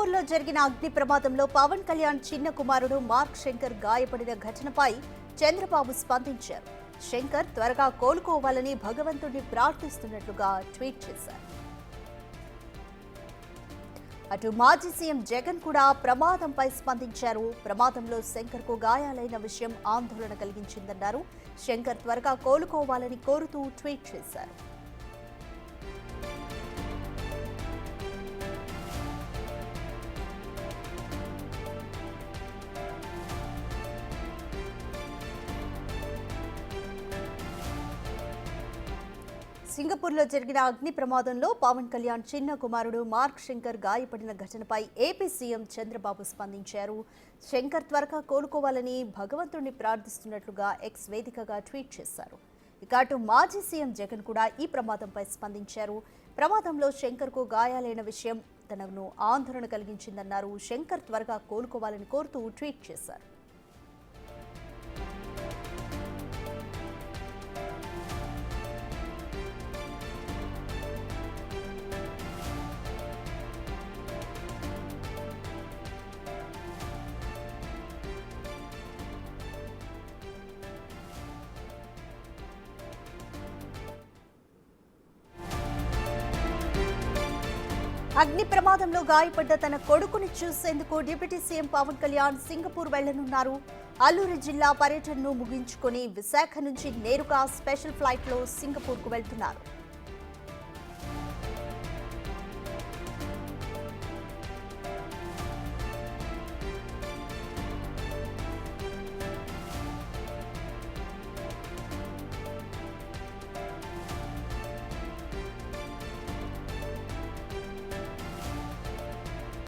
సింగపూర్లో జరిగిన అగ్ని ప్రమాదంలో పవన్ కళ్యాణ్ చిన్న కుమారుడు మార్క్ శంకర్ గాయపడిన ఘటనపై చంద్రబాబు స్పందించారు. శంకర్ త్వరగా కోలుకోవాలని భగవంతుడిని ప్రార్థిస్తున్నట్లుగా ట్వీట్ చేశారు. అటు మాజీ సీఎం జగన్ కూడా ప్రమాదంపై స్పందించారు. ప్రమాదంలో శంకర్ కు గాయాలైన విషయం ఆందోళన కలిగించిందన్నారు. శంకర్ త్వరగా కోలుకోవాలని కోరుతూ ట్వీట్ చేశారు. సింగపూర్లో జరిగిన అగ్ని ప్రమాదంలో పవన్ కళ్యాణ్ చిన్న కుమారుడు మార్క్ శంకర్ గాయపడిన ఘటనపై ఏపీ సీఎం చంద్రబాబు స్పందించారు. శంకర్ త్వరగా కోలుకోవాలని భగవంతుడిని ప్రార్థిస్తున్నట్లుగా ఎక్స్ వేదికగా ట్వీట్ చేశారు. ఇక అటు మాజీ సీఎం జగన్ కూడా ఈ ప్రమాదంపై స్పందించారు. ప్రమాదంలో శంకర్ కు గాయాలైన విషయం తనను ఆందోళన కలిగించిందన్నారు. శంకర్ త్వరగా కోలుకోవాలని కోరుతూ ట్వీట్ చేశారు. అగ్ని ప్రమాదంలో గాయపడ్డ తన కొడుకుని చూసేందుకు deputy CM Pawan Kalyan Singapore వెళ్లనున్నారు. అల్లూరు జిల్లా పర్యటనను ముగించుకుని విశాఖ నుంచి నేరుగా స్పెషల్ ఫ్లైట్లో సింగపూర్కు వెళ్తున్నారు.